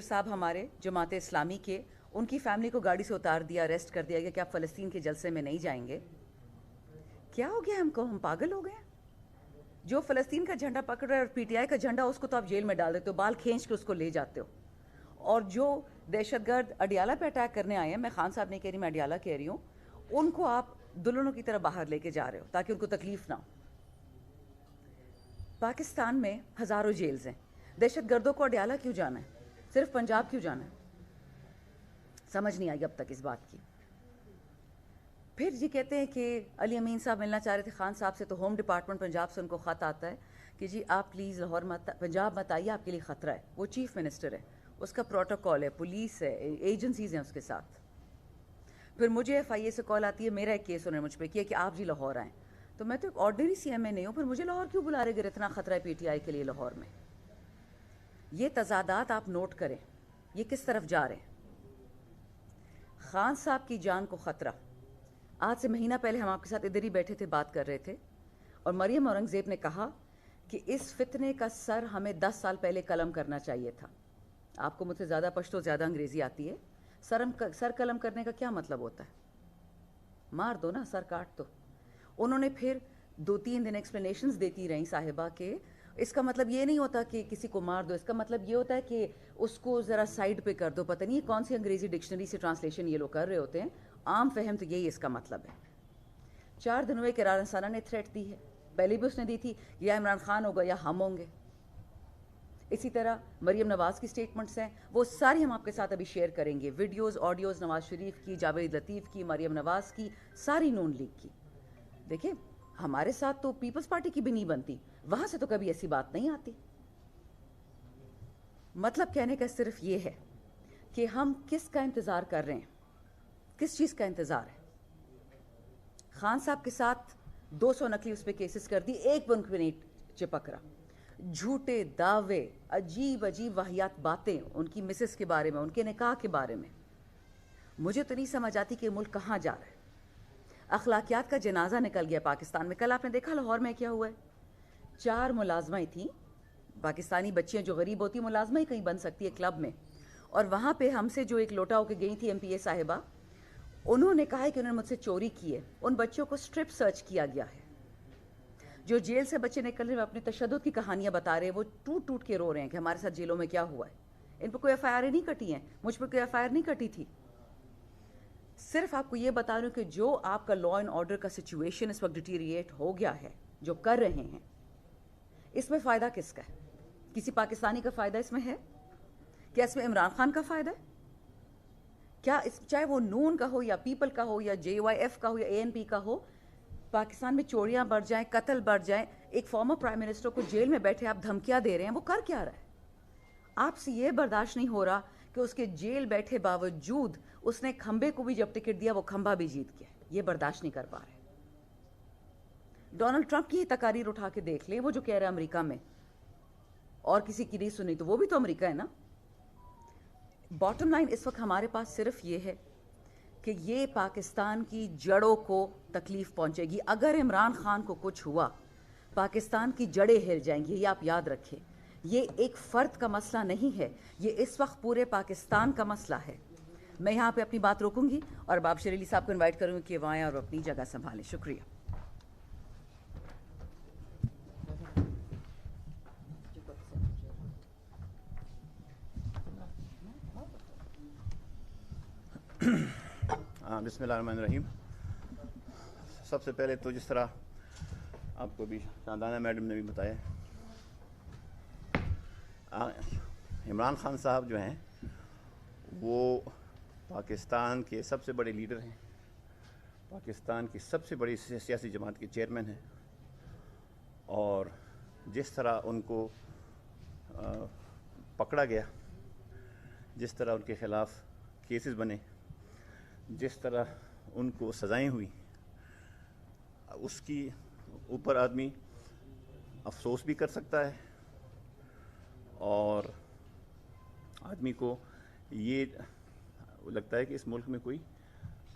صاحب ہمارے جماعت اسلامی کے، ان کی فیملی کو گاڑی سے اتار دیا، اریسٹ کر دیا گیا کہ آپ فلسطین کے جلسے میں نہیں جائیں گے. کیا ہو گیا ہم کو؟ ہم پاگل ہو گئے ہیں؟ جو فلسطین کا جھنڈا پکڑ رہا ہے اور پی ٹی آئی کا جھنڈا، اس کو تو آپ جیل میں ڈال دیتے ہو، بال کھینچ کے اس کو لے جاتے ہو. اور جو دہشت گرد اڈیالہ پہ اٹیک کرنے آئے ہیں، میں خان صاحب نہیں کہہ رہی، میں اڈیالہ کہہ رہی ہوں، ان کو آپ دلہنوں کی طرح باہر لے کے جا رہے ہو تاکہ ان کو تکلیف نہ ہو. پاکستان میں ہزاروں جیلز ہیں. دہشت گردوں کو اڈیالہ کیوں جانا ہے؟ صرف پنجاب کیوں جانا ہے؟ سمجھ نہیں آئی اب تک اس بات کی. پھر یہ کہتے ہیں کہ علی امین صاحب ملنا چاہ رہے تھے خان صاحب سے، تو ہوم ڈپارٹمنٹ پنجاب سے ان کو خط آتا ہے کہ جی آپ پلیز لاہور مت، پنجاب مت آئیے، آپ کے لیے خطرہ ہے. وہ چیف منسٹر ہے، اس کا پروٹوکول ہے، پولیس ہے، ایجنسیز ہیں اس کے ساتھ. پھر مجھے ایف آئی اے سے کال آتی ہے، میرا ایک کیس انہوں نے مجھ پہ کیا کہ آپ جی لاہور آئیں. تو میں تو ایک آرڈنری سی ایم اے نہیں ہوں، پھر مجھے لاہور کیوں بلا رہے کہ اتنا خطرہ ہے پی ٹی آئی کے لیے لاہور میں؟ یہ تضادات آپ نوٹ کریں، یہ کس طرف جا رہے ہیں. خان صاحب کی جان کو خطرہ. آج سے مہینہ پہلے ہم آپ کے ساتھ ادھر ہی بیٹھے تھے، بات کر رہے تھے، اور مریم اورنگزیب نے کہا کہ اس فتنے کا سر ہمیں 10 سال پہلے قلم کرنا چاہیے تھا. آپ کو مجھ سے زیادہ پشتو، زیادہ انگریزی آتی ہے. سر قلم کرنے کا کیا مطلب ہوتا ہے؟ مار دو نا، سر کاٹ دو. انہوں نے پھر 2-3 دن ایکسپلینیشنز دیتی رہیں صاحبہ کہ اس کا مطلب یہ نہیں ہوتا کہ کسی کو مار دو، اس کا مطلب یہ ہوتا ہے کہ اس کو ذرا سائڈ پہ کر دو. پتہ نہیں کون سی انگریزی ڈکشنری سے ٹرانسلیشن یہ لوگ کر رہے ہوتے ہیں. عام فہم تو یہی اس کا مطلب ہے. 4 دن ہوئے کہ رانا ثنا نے تھریٹ دی ہے، پہلے بھی اس نے دی تھی، یا عمران خان ہوگا یا ہم ہوں گے. اسی طرح مریم نواز کی سٹیٹمنٹس ہیں، وہ ساری ہم آپ کے ساتھ ابھی شیئر کریں گے، ویڈیوز، آڈیوز، نواز شریف کی، جاوید لطیف کی، مریم نواز کی، ساری نون لیگ کی. دیکھیں ہمارے ساتھ تو پیپلز پارٹی کی بھی نہیں بنتی، وہاں سے تو کبھی ایسی بات نہیں آتی. مطلب کہنے کا صرف یہ ہے کہ ہم کس کا انتظار کر رہے ہیں، کس چیز کا انتظار ہے. خان صاحب کے ساتھ 200 نقلی اس پہ کیسز کر دی، ایک بن پہ نہیں چپک رہا. جھوٹے دعوے، عجیب عجیب واہیات باتیں ان کی مسز کے بارے میں، ان کے نکاح کے بارے میں. مجھے تو نہیں سمجھ آتی کہ ملک کہاں جا رہا ہے. اخلاقیات کا جنازہ نکل گیا پاکستان میں. کل آپ نے دیکھا لاہور میں کیا ہوا ہے؟ 4 ملازمیں تھیں پاکستانی بچیاں، جو غریب ہوتی ہیں ملازمہ ہی کہیں بن سکتی ہے کلب میں، اور وہاں پہ ہم سے جو ایک لوٹا ہو کے گئی تھی ایم پی اے صاحبہ، انہوں نے کہا ہے کہ انہوں نے مجھ سے چوری کی ہے. ان بچوں کو اسٹرپ سرچ کیا گیا ہے. جو جیل سے بچے نکل رہے ہیں اپنے تشدد کی کہانیاں بتا رہے ہیں، وہ ٹوٹ ٹوٹ کے رو رہے ہیں کہ ہمارے ساتھ جیلوں میں کیا ہوا ہے. ان پہ کوئی ایف آئی آر نہیں کٹی ہیں، مجھ پہ کوئی ایف آئی آر نہیں کٹی تھی. صرف آپ کو یہ بتا رہے ہوں کہ جو آپ کا لا اینڈ آرڈر کا سچویشن اس وقت ڈیٹیریٹ ہو گیا ہے، جو کر رہے ہیں، اس میں فائدہ کس کا ہے؟ کسی پاکستانی کا فائدہ اس میں ہے؟ کیا اس میں عمران خان کا فائدہ ہے؟ کیا چاہے وہ نون کا ہو یا پیپل کا ہو یا جے وائی ایف کا ہو یا اے این پی کا ہو، پاکستان میں چوریاں بڑھ جائیں، قتل بڑھ جائیں، ایک فارمر پرائم منسٹر کو جیل میں بیٹھے آپ دھمکیاں دے رہے ہیں، وہ کر کیا رہا ہے؟ آپ سے یہ برداشت نہیں ہو رہا کہ اس کے جیل بیٹھے باوجود اس نے کھمبے کو بھی جب ٹکٹ دیا وہ کھمبا بھی جیت گیا. یہ برداشت نہیں کر پا رہے. ڈونلڈ ٹرمپ کی ہی تقاریر اٹھا کے دیکھ لیں، وہ جو کہہ رہا ہے امریکہ میں، اور کسی کی نہیں سنی تو وہ بھی تو امریکہ ہے نا. باٹم لائن اس وقت ہمارے پاس صرف یہ ہے کہ یہ پاکستان کی جڑوں کو تکلیف پہنچے گی. اگر عمران خان کو کچھ ہوا، پاکستان کی جڑیں ہل جائیں گی. یہ آپ یاد رکھیں، یہ ایک فرد کا مسئلہ نہیں ہے، یہ اس وقت پورے پاکستان کا مسئلہ ہے. میں یہاں پہ اپنی بات روکوں گی اور باب شیر علی صاحب کو انوائٹ کروں گی کہ وہ آئیں اور اپنی جگہ سنبھالیں. شکریہ. بسم اللہ الرحمن الرحیم. سب سے پہلے تو جس طرح آپ کو بھی شاندانہ میڈم نے بھی بتایا، عمران خان صاحب جو ہیں وہ پاکستان کے سب سے بڑے لیڈر ہیں، پاکستان کی سب سے بڑی سیاسی جماعت کے چیئرمین ہیں، اور جس طرح ان کو پکڑا گیا، جس طرح ان کے خلاف کیسز بنے، جس طرح ان کو سزائیں ہوئی، اس کی اوپر آدمی افسوس بھی کر سکتا ہے، اور آدمی کو یہ لگتا ہے کہ اس ملک میں کوئی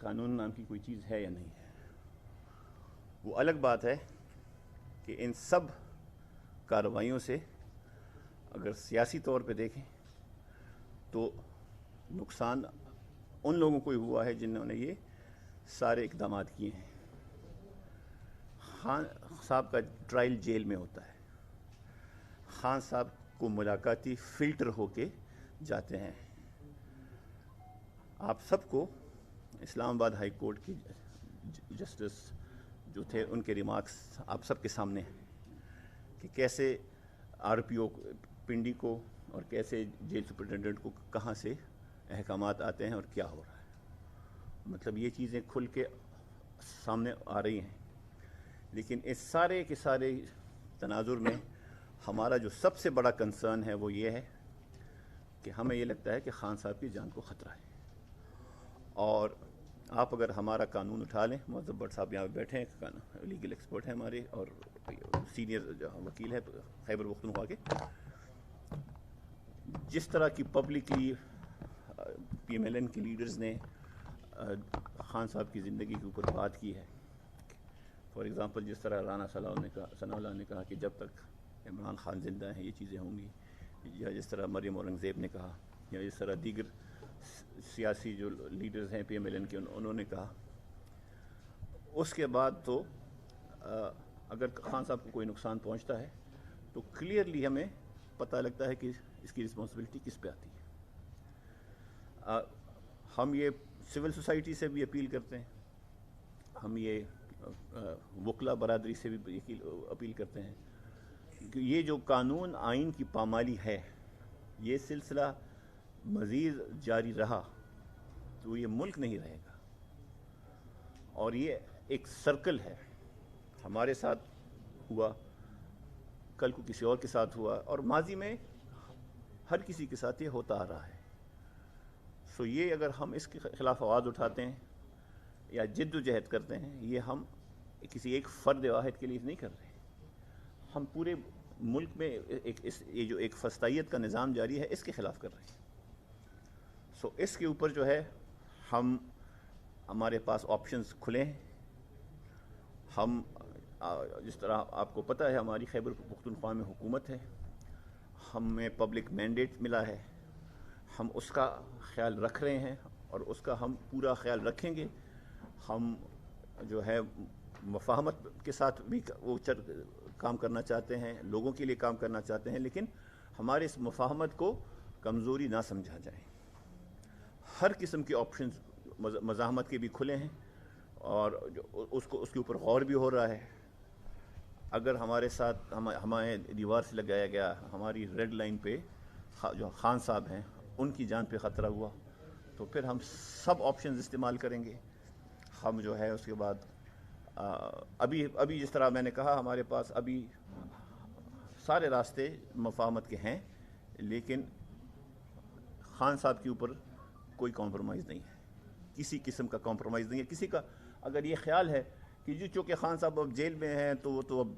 قانون نام کی کوئی چیز ہے یا نہیں ہے. وہ الگ بات ہے کہ ان سب کارروائیوں سے اگر سیاسی طور پہ دیکھیں تو نقصان ان لوگوں کو ہی ہوا ہے جنہوں نے یہ سارے اقدامات کیے ہیں. خان صاحب کا ٹرائل جیل میں ہوتا ہے. خان صاحب کو ملاقاتی فلٹر ہو کے جاتے ہیں. آپ سب کو اسلام آباد ہائی کورٹ کی جسٹس جو تھے ان کے ریمارکس آپ سب کے سامنے ہیں کہ کیسے آر پی او پنڈی کو اور کیسے جیل سپرنٹینڈنٹ کو کہاں سے احکامات آتے ہیں اور کیا ہو رہا ہے. مطلب یہ چیزیں کھل کے سامنے آ رہی ہیں. لیکن اس سارے کے سارے تناظر میں ہمارا جو سب سے بڑا کنسرن ہے وہ یہ ہے کہ ہمیں یہ لگتا ہے کہ خان صاحب کی جان کو خطرہ ہے. اور آپ اگر ہمارا قانون اٹھا لیں، معذب بٹ صاحب یہاں پہ بیٹھے ہیں، لیگل ایکسپرٹ ہیں ہمارے اور سینئر وکیل ہے خیبر پختونخوا کے، جس طرح کی publicly P M L N کے لیڈرز نے خان صاحب کی زندگی کے اوپر بات کی ہے. فار ایگزامپل جس طرح رانا ثناء اللہ نے کہا کہ جب تک عمران خان زندہ ہیں یہ چیزیں ہوں گی، یا جس طرح مریم اورنگزیب نے کہا، یا جس طرح دیگر سیاسی جو لیڈرز ہیں پی ایم ایل این کے انہوں نے کہا. اس کے بعد تو اگر خان صاحب کو کوئی نقصان پہنچتا ہے تو کلیئرلی ہمیں پتہ لگتا ہے کہ اس کی رسپانسبلٹی کس پہ آتی ہے. ہم یہ سول سوسائٹی سے بھی اپیل کرتے ہیں، ہم یہ وکلا برادری سے بھی اپیل کرتے ہیں کہ یہ جو قانون آئین کی پامالی ہے، یہ سلسلہ مزید جاری رہا تو یہ ملک نہیں رہے گا. اور یہ ایک سرکل ہے، ہمارے ساتھ ہوا، کل کو کسی اور کے ساتھ ہوا، اور ماضی میں ہر کسی کے ساتھ یہ ہوتا آ رہا ہے. سو یہ اگر ہم اس کے خلاف آواز اٹھاتے ہیں یا جد و جہد کرتے ہیں، یہ ہم کسی ایک فرد واحد کے لیے نہیں کر رہے، ہم پورے ملک میں یہ جو ایک فسطائیت کا نظام جاری ہے اس کے خلاف کر رہے ہیں. سو اس کے اوپر جو ہے ہمارے پاس آپشنز کھلے ہیں. ہم جس طرح آپ کو پتہ ہے ہماری خیبر پختونخوا میں حکومت ہے، ہمیں پبلک مینڈیٹ ملا ہے، ہم اس کا خیال رکھ رہے ہیں اور اس کا ہم پورا خیال رکھیں گے. ہم جو ہے مفاہمت کے ساتھ بھی وہ کام کرنا چاہتے ہیں، لوگوں کے لیے کام کرنا چاہتے ہیں، لیکن ہمارے اس مفاہمت کو کمزوری نہ سمجھا جائے. ہر قسم کے آپشنز مزاحمت کے بھی کھلے ہیں اور اس کے اوپر غور بھی ہو رہا ہے. اگر ہمارے ساتھ ہمیں دیوار سے لگایا گیا، ہماری ریڈ لائن پہ جو خان صاحب ہیں ان کی جان پہ خطرہ ہوا تو پھر ہم سب آپشنز استعمال کریں گے. ہم جو ہے اس کے بعد ابھی جس طرح میں نے کہا ہمارے پاس ابھی سارے راستے مفاہمت کے ہیں، لیکن خان صاحب کے اوپر کوئی کمپرومائز نہیں ہے، کسی قسم کا کمپرومائز نہیں ہے. کسی کا اگر یہ خیال ہے کہ جی چونکہ خان صاحب اب جیل میں ہیں تو وہ تو اب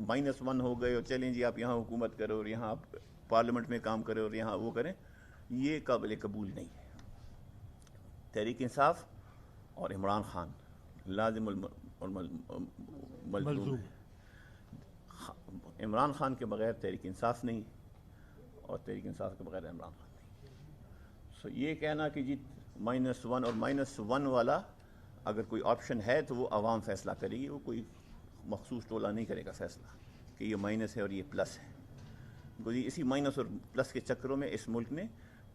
-1 ہو گئے اور چلیں جی آپ یہاں حکومت کرو اور یہاں آپ پارلیمنٹ میں کام کریں اور یہاں وہ کریں، یہ قابل قبول نہیں ہے. تحریک انصاف اور عمران خان لازم اور ملزوم ہے. عمران خان کے بغیر تحریک انصاف نہیں اور تحریک انصاف کے بغیر عمران خان نہیں. سو یہ کہنا کہ جی -1 اور -1 والا اگر کوئی آپشن ہے تو وہ عوام فیصلہ کرے گی، وہ کوئی مخصوص ٹولہ نہیں کرے گا فیصلہ کہ یہ مائنس ہے اور یہ پلس ہے. اسی مائنس اور پلس کے چکروں میں اس ملک نے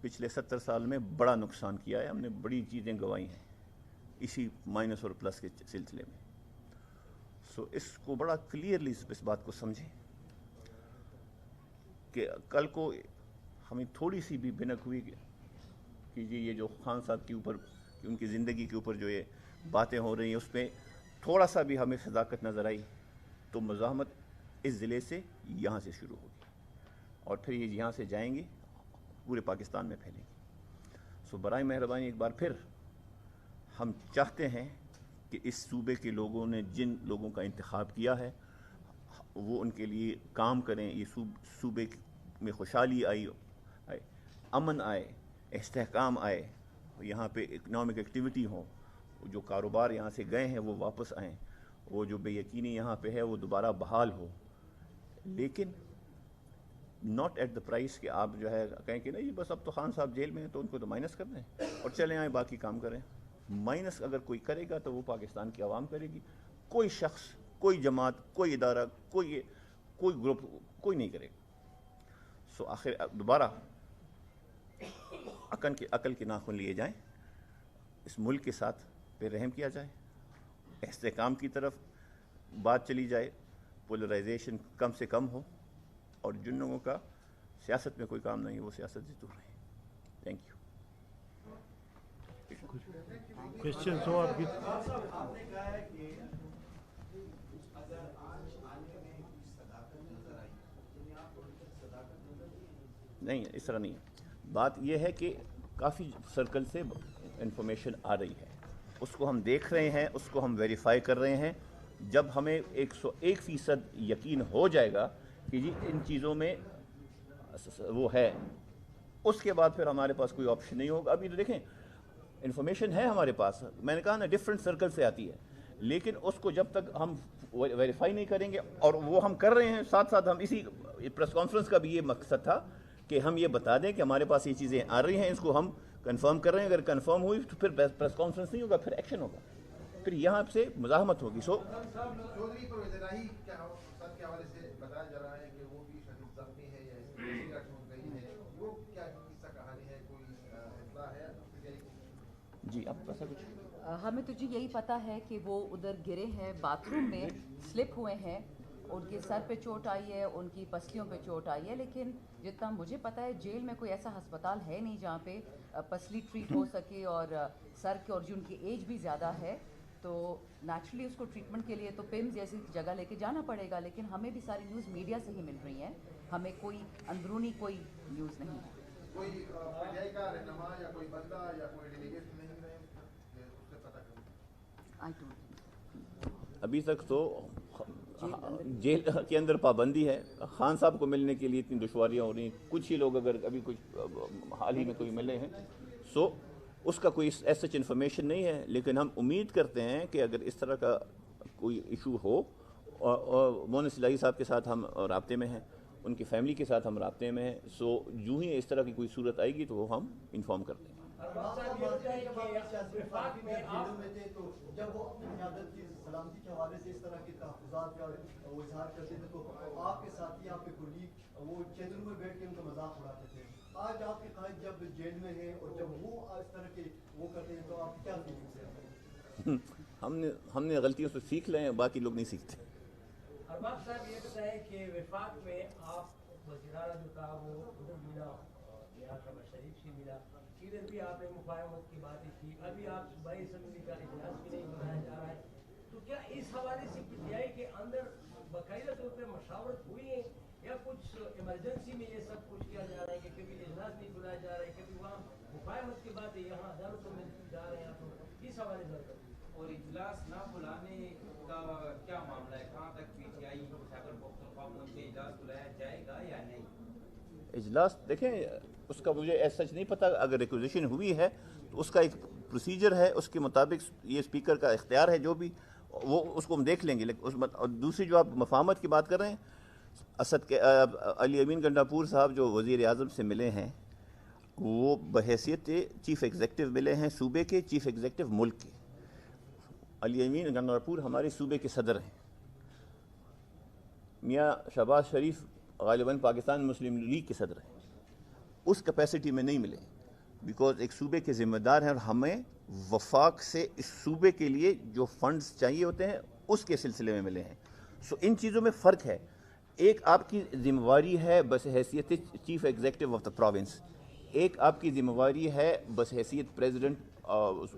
پچھلے 70 سال میں بڑا نقصان کیا ہے. ہم نے بڑی چیزیں گنوائی ہیں اسی مائنس اور پلس کے سلسلے میں. سو اس کو بڑا کلیئرلی اس بات کو سمجھیں کہ کل کو ہمیں تھوڑی سی بھی بھنک ہوئی کہ جی یہ جو خان صاحب کے اوپر ان کی زندگی کے اوپر جو یہ باتیں ہو رہی ہیں اس پہ تھوڑا سا بھی ہمیں صداقت نظر آئی تو مزاحمت اس ضلع سے یہاں سے شروع ہوگی اور پھر یہ یہاں سے جائیں گے پورے پاکستان میں پھیلیں گے. سو برائے مہربانی ایک بار پھر ہم چاہتے ہیں کہ اس صوبے کے لوگوں نے جن لوگوں کا انتخاب کیا ہے وہ ان کے لیے کام کریں. یہ صوبے میں خوشحالی آئے، امن آئے، استحکام آئے، یہاں پہ اکنامک ایکٹیویٹی ہو، جو کاروبار یہاں سے گئے ہیں وہ واپس آئیں، وہ جو بے یقینی یہاں پہ ہے وہ دوبارہ بحال ہو. لیکن ناٹ ایٹ دا پرائس کہ آپ جو ہے کہیں کہ نہیں بس اب تو خان صاحب جیل میں ہیں تو ان کو تو مائنس کر دیں اور چلیں آئیں باقی کام کریں. مائنس اگر کوئی کرے گا تو وہ پاکستان کی عوام کرے گی. کوئی شخص، کوئی جماعت، کوئی ادارہ، کوئی گروپ کوئی نہیں کرے گا. سو آخر دوبارہ عقل کے ناخن لیے جائیں، اس ملک کے ساتھ پہ رحم کیا جائے، استحکام کی طرف بات چلی جائے، پولرائزیشن کم سے کم ہو، اور جن لوگوں کا سیاست میں کوئی کام نہیں ہے وہ سیاست سے دور رہیں. Thank you. کوشچن ہو آپ کی؟ نہیں اس طرح نہیں ہے. بات یہ ہے کہ کافی سرکل سے انفارمیشن آ رہی ہے، اس کو ہم دیکھ رہے ہیں، اس کو ہم ویریفائی کر رہے ہیں. جب ہمیں 101% یقین ہو جائے گا کہ جی ان چیزوں میں وہ ہے، اس کے بعد پھر ہمارے پاس کوئی آپشن نہیں ہوگا. ابھی تو دیکھیں انفارمیشن ہے ہمارے پاس، میں نے کہا نا ڈفرینٹ سرکل سے آتی ہے، لیکن اس کو جب تک ہم ویریفائی نہیں کریں گے، اور وہ ہم کر رہے ہیں ساتھ ساتھ. ہم اسی پریس کانفرنس کا بھی یہ مقصد تھا کہ ہم یہ بتا دیں کہ ہمارے پاس یہ چیزیں آ رہی ہیں، اس کو ہم کنفرم کر رہے ہیں. اگر کنفرم ہوئی تو پھر پریس کانفرنس نہیں ہوگا، پھر ایکشن ہوگا، پھر یہاں سے مزاحمت ہوگی. سو جی اب ایسا کچھ ہمیں تو جی یہی پتہ ہے کہ وہ ادھر گرے ہیں باتھ روم میں، سلپ ہوئے ہیں، ان کے سر پہ چوٹ آئی ہے، ان کی پسلیوں پہ چوٹ آئی ہے. لیکن جتنا مجھے پتہ ہے جیل میں کوئی ایسا ہسپتال ہے نہیں جہاں پہ پسلی ٹریٹ ہو سکے، اور سر کے، اور جو ان کی ایج بھی زیادہ ہے تو نیچرلی اس کو ٹریٹمنٹ کے لیے تو پیمز جیسی جگہ لے کے جانا پڑے گا. لیکن ہمیں بھی ساری نیوز میڈیا سے ہی مل رہی ہیں، ہمیں کوئی اندرونی کوئی نیوز نہیں ہے. کوئی کا رہنما یا کوئی بندہ یا کوئی ڈیلیگیٹ نہیں رہے اس سے پتہ کریں. ابھی تک تو جیل کے اندر پابندی ہے. خان صاحب کو ملنے کے لیے اتنی دشواریاں ہو رہی ہیں. کچھ ہی لوگ اگر ابھی کچھ حال ہی میں کوئی ملے ہیں، سو اس کا کوئی سچ انفارمیشن نہیں ہے. لیکن ہم امید کرتے ہیں کہ اگر اس طرح کا کوئی ایشو ہو، اور مونس الہی صاحب کے ساتھ ہم رابطے میں ہیں، ان کی فیملی کے ساتھ ہم رابطے میں ہیں، سو جو ہی اس طرح کی کوئی صورت آئے گی تو وہ ہم انفارم کر دیں گے. جب وہ اپنی قیادت کی سلامتی کے حوالے سے اس طرح کے تحفظات کا وہ اظہار کرتے تھے تو آپ کے ساتھی، آپ کے کولیگ وہ چیدروں میں بیٹھ کے ان کا مذاق اڑاتے تھے. آج آپ کے قائد جب جیل میں ہیں اور جب وہ اس طرح کے وہ کرتے ہیں تو آپ کیا فیلنگ سے؟ ہم نے غلطیوں سے سیکھ لیں، باقی لوگ نہیں سیکھتے. ارباب صاحب یہ بتائیں کہ وفاق میں آپ وزیر اعلیٰ جو تھا وہ ادھر ملا، یہاں شہباز شریف سے ملا، ادھر بھی آپ نے مفاہمت کی باتیں کی. ابھی آپ صوبائی اسمبلی کا اجلاس بھی نہیں بنایا جا رہا ہے، تو کیا اس حوالے سے پی ٹی آئی کے اندر باقاعدہ طور پہ مشاورت ہوئی ہے، یا کچھ ایمرجنسی میں یہ سب کچھ کیا جا رہا ہے کہ کبھی اجلاس نہیں بلایا جا رہا ہے، کبھی وہاں مفاہمت کی باتیں یہاں عدالتوں میں جا رہے ہیں، تو اس حوالے سے اور اجلاس نہ بلانے کا کیا معاملہ ہے؟ کہاں تک P T I Khyber Pakhtunkhwa سے اجلاس بلایا جائے گا یا نہیں؟ اجلاس دیکھیں اس کا مجھے ایسا سچ نہیں پتہ. اگر ریکوزیشن ہوئی ہے تو اس کا ایک پروسیجر ہے، اس کے مطابق یہ اسپیکر کا اختیار ہے، جو بھی وہ اس کو ہم دیکھ لیں گے. لیکن اور دوسری جو آپ مفاہمت کی بات کر رہے ہیں، علی امین گنڈاپور صاحب جو وزیر اعظم سے ملے ہیں، وہ بحیثیت چیف ایگزیکٹو ملے ہیں صوبے کے، چیف ایگزیکٹو ملک کے. علی امین گنڈاپور ہمارے صوبے کے صدر ہیں. میاں شہباز شریف غالباً پاکستان مسلم لیگ کے صدر ہیں. اس کیپیسٹی میں نہیں ملے، بیکاز ایک صوبے کے ذمہ دار ہیں، اور ہمیں وفاق سے اس صوبے کے لیے جو فنڈز چاہیے ہوتے ہیں اس کے سلسلے میں ملے ہیں. سو ان چیزوں میں فرق ہے. ایک آپ کی ذمہ داری ہے بس حیثیت chief executive of the province, ایک آپ کی ذمہ داری ہے بس حیثیت president,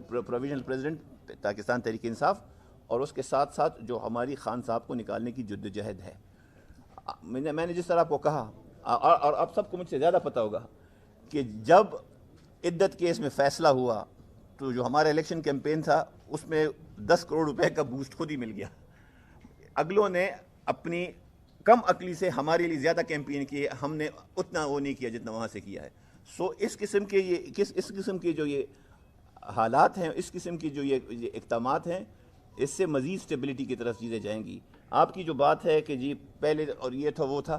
provisional president Pakistan Tehreek Insaf, اور اس کے ساتھ ساتھ جو ہماری خان صاحب کو نکالنے کی جدوجہد ہے. میں نے جس طرح آپ کو کہا، اور آپ سب کو مجھ سے زیادہ پتہ ہوگا کہ جب عدت کیس میں فیصلہ ہوا تو جو ہمارا الیکشن کیمپین تھا اس میں 10 کروڑ روپے کا بوسٹ خود ہی مل گیا. اگلوں نے اپنی کم عقلی سے ہمارے لیے زیادہ کیمپین کی، ہم نے اتنا وہ نہیں کیا جتنا وہاں سے کیا ہے. سو اس قسم کے جو یہ حالات ہیں، اس قسم کی جو یہ اقدامات ہیں، اس سے مزید اسٹیبلٹی کی طرف چیزیں جائیں گی. آپ کی جو بات ہے کہ جی پہلے اور یہ تھا وہ تھا،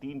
3